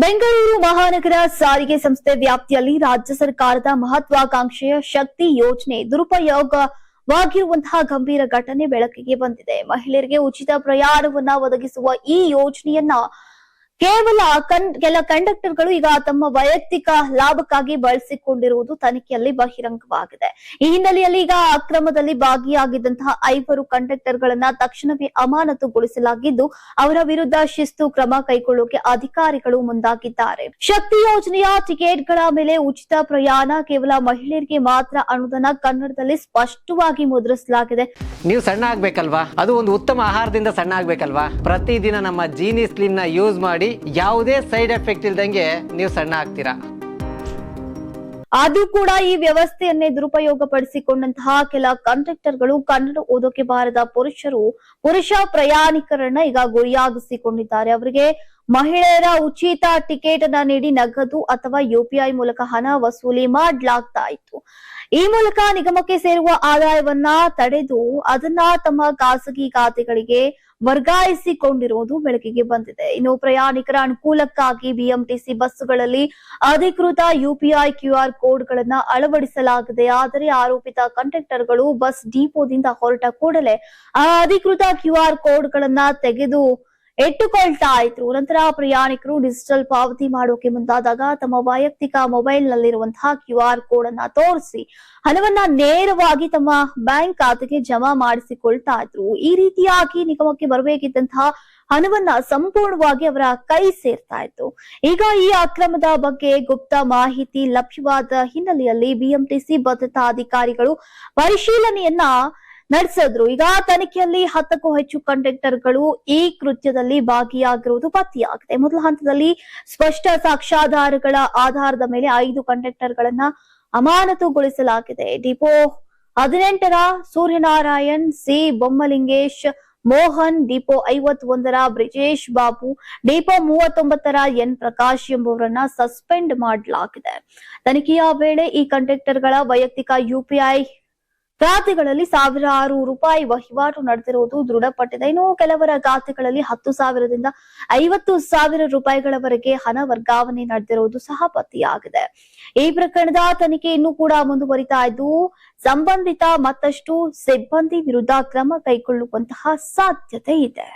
ಬೆಂಗಳೂರು ಮಹಾನಗರ ಸಾರಿಗೆ ಸಂಸ್ಥೆ ವ್ಯಾಪ್ತಿಯಲ್ಲಿ ರಾಜ್ಯ ಸರ್ಕಾರದ ಮಹತ್ವಾಕಾಂಕ್ಷೆಯ ಶಕ್ತಿ ಯೋಜನೆ ದುರುಪಯೋಗವಾಗಿರುವಂತಹ ಗಂಭೀರ ಘಟನೆ ಬೆಳಕಿಗೆ ಬಂದಿದೆ. ಮಹಿಳೆಯರಿಗೆ ಉಚಿತ ಪ್ರಯಾಣವನ್ನ ಒದಗಿಸುವ ಈ ಯೋಜನೆಯನ್ನ ಕೆಲ ಕಂಡಕ್ಟರ್ಗಳು ಈಗ ತಮ್ಮ ವೈಯಕ್ತಿಕ ಲಾಭಕ್ಕಾಗಿ ಬಳಸಿಕೊಂಡಿರುವುದು ತನಿಖೆಯಲ್ಲಿ ಬಹಿರಂಗವಾಗಿದೆ. ಈ ಹಿನ್ನೆಲೆಯಲ್ಲಿ ಈಗ ಅಕ್ರಮದಲ್ಲಿ ಭಾಗಿಯಾಗಿದ್ದಂತಹ 5 ಕಂಡಕ್ಟರ್ಗಳನ್ನ ತಕ್ಷಣವೇ ಅಮಾನತುಗೊಳಿಸಲಾಗಿದ್ದು, ಅವರ ವಿರುದ್ಧ ಶಿಸ್ತು ಕ್ರಮ ಕೈಗೊಳ್ಳೋಕೆ ಅಧಿಕಾರಿಗಳು ಮುಂದಾಗಿದ್ದಾರೆ. ಶಕ್ತಿ ಯೋಜನೆಯ ಟಿಕೆಟ್ಗಳ ಮೇಲೆ ಉಚಿತ ಪ್ರಯಾಣ ಕೇವಲ ಮಹಿಳೆಯರಿಗೆ ಮಾತ್ರ ಅನ್ನೋದನ್ನ ಕನ್ನಡದಲ್ಲಿ ಸ್ಪಷ್ಟವಾಗಿ ಮುದ್ರಿಸಲಾಗಿದೆ. ನೀವು ಸಣ್ಣ ಆಗ್ಬೇಕಲ್ವಾ, ಅದು ಒಂದು ಉತ್ತಮ ಆಹಾರದಿಂದ ಸಣ್ಣ ಆಗ್ಬೇಕಲ್ವಾ. ಪ್ರತಿದಿನ ನಮ್ಮ ಜೀನಿ ಸ್ಲಿಮ್ ನ ಯೂಸ್ ಮಾಡಿ ಯಾವುದೇ ಸೈಡ್ ಎಫೆಕ್ಟ್ ಇಲ್ದಂಗೆ ನೀವು ಸಣ್ಣ ಆಗ್ತೀರಾ. ಅದು ಕೂಡ ಈ ವ್ಯವಸ್ಥೆಯನ್ನೇ ದುರುಪಯೋಗ ಪಡಿಸಿಕೊಂಡಂತಹ ಕೆಲ ಕಂಡಕ್ಟರ್ಗಳು ಕನ್ನಡ ಓದೋಕೆ ಬಾರದ ಪುರುಷ ಪ್ರಯಾಣಿಕರನ್ನ ಈಗ ಗುರಿಯಾಗಿಸಿಕೊಂಡಿದ್ದಾರೆ. ಅವರಿಗೆ ಮಹಿಳೆಯರ ಉಚಿತ ಟಿಕೆಟ್ ಅನ್ನ ನೀಡಿ ನಗದು ಅಥವಾ ಯುಪಿಐ ಮೂಲಕ ಹಣ ವಸೂಲಿ ಮಾಡಲಾಗ್ತಾ ಇತ್ತು. ಈ ಮೂಲಕ ನಿಗಮಕ್ಕೆ ಸೇರುವ ಆದಾಯವನ್ನ ತಡೆದು ಅದನ್ನ ತಮ್ಮ ಖಾಸಗಿ ಖಾತೆಗಳಿಗೆ ವರ್ಗಾಯಿಸಿಕೊಂಡಿರುವುದು ಬೆಳಕಿಗೆ ಬಂದಿದೆ. ಇನ್ನು ಪ್ರಯಾಣಿಕರ ಅನುಕೂಲಕ್ಕಾಗಿ ಬಿಎಂಟಿಸಿ ಬಸ್ಸುಗಳಲ್ಲಿ ಅಧಿಕೃತ ಯುಪಿಐ QR ಕೋಡ್ಗಳನ್ನ ಅಳವಡಿಸಲಾಗಿದೆ. ಆದರೆ ಆರೋಪಿತ ಕಂಡಕ್ಟರ್ಗಳು ಬಸ್ ಡಿಪೋದಿಂದ ಹೊರಟ ಕೂಡಲೇ ಆ ಅಧಿಕೃತ QR ಕೋಡ್ಗಳನ್ನ ತೆಗೆದು ಇಟ್ಟುಕೊಳ್ತಾ ಇದ್ರು. ನಂತರ ಪ್ರಯಾಣಿಕರು ಡಿಜಿಟಲ್ ಪಾವತಿ ಮಾಡೋಕೆ ಮುಂದಾದಾಗ ತಮ್ಮ ವೈಯಕ್ತಿಕ ಮೊಬೈಲ್ ನಲ್ಲಿರುವಂತಹ QR ಕೋಡ್ ಅನ್ನ ತೋರಿಸಿ ಹಣವನ್ನ ನೇರವಾಗಿ ತಮ್ಮ ಬ್ಯಾಂಕ್ ಖಾತೆಗೆ ಜಮಾ ಮಾಡಿಸಿಕೊಳ್ತಾ ಇದ್ರು. ಈ ರೀತಿಯಾಗಿ ನಿಗಮಕ್ಕೆ ಬರಬೇಕಿದ್ದಂತಹ ಹಣವನ್ನ ಸಂಪೂರ್ಣವಾಗಿ ಅವರ ಕೈ ಸೇರ್ತಾ ಇತ್ತು. ಈಗ ಈ ಅಕ್ರಮದ ಬಗ್ಗೆ ಗುಪ್ತ ಮಾಹಿತಿ ಲಭ್ಯವಾದ ಹಿನ್ನೆಲೆಯಲ್ಲಿ ಬಿಎಂಟಿಸಿ ಭದ್ರತಾ ಅಧಿಕಾರಿಗಳು ಪರಿಶೀಲನೆಯನ್ನ ನಡೆಸಿದ್ರು. ಈಗ ತನಿಖೆಯಲ್ಲಿ 10ಕ್ಕೂ ಹೆಚ್ಚು ಕಂಡಕ್ಟರ್ಗಳು ಈ ಕೃತ್ಯದಲ್ಲಿ ಭಾಗಿಯಾಗಿರುವುದು ಪತ್ತೆಯಾಗಿದೆ. ಮೊದಲ ಹಂತದಲ್ಲಿ ಸ್ಪಷ್ಟ ಸಾಕ್ಷ್ಯಾಧಾರಗಳ ಆಧಾರದ ಮೇಲೆ 5 ಕಂಡಕ್ಟರ್ಗಳನ್ನ ಅಮಾನತುಗೊಳಿಸಲಾಗಿದೆ. ಡಿಪೋ 18ರ ಸೂರ್ಯನಾರಾಯಣ್ ಸಿ ಬೊಮ್ಮಲಿಂಗೇಶ್ ಮೋಹನ್, ಡಿಪೋ 51ರ ಬ್ರಿಜೇಶ್ ಬಾಬು, ಡಿಪೋ 39ರ ಎನ್ ಪ್ರಕಾಶ್ ಎಂಬುವರನ್ನ ಸಸ್ಪೆಂಡ್ ಮಾಡಲಾಗಿದೆ. ತನಿಖೆಯ ವೇಳೆ ಈ ಕಂಡಕ್ಟರ್ಗಳ ವೈಯಕ್ತಿಕ ಯುಪಿಐ ಖಾತೆಗಳಲ್ಲಿ ಸಾವಿರಾರು ರೂಪಾಯಿ ವಹಿವಾಟು ನಡೆದಿರುವುದು ದೃಢಪಟ್ಟಿದೆ. ಇನ್ನು ಕೆಲವರ ಖಾತೆಗಳಲ್ಲಿ 10,000ದಿಂದ 50,000 ರೂಪಾಯಿಗಳವರೆಗೆ ಹಣ ವರ್ಗಾವಣೆ ನಡೆದಿರುವುದು ಸಹ ಪತ್ತೆಯಾಗಿದೆ. ಈ ಪ್ರಕರಣದ ತನಿಖೆ ಇನ್ನೂ ಕೂಡ ಮುಂದುವರಿತಾ ಇದ್ದು, ಸಂಬಂಧಿತ ಮತ್ತಷ್ಟು ಸಿಬ್ಬಂದಿ ವಿರುದ್ಧ ಕ್ರಮ ಕೈಗೊಳ್ಳುವಂತಹ ಸಾಧ್ಯತೆ ಇದೆ.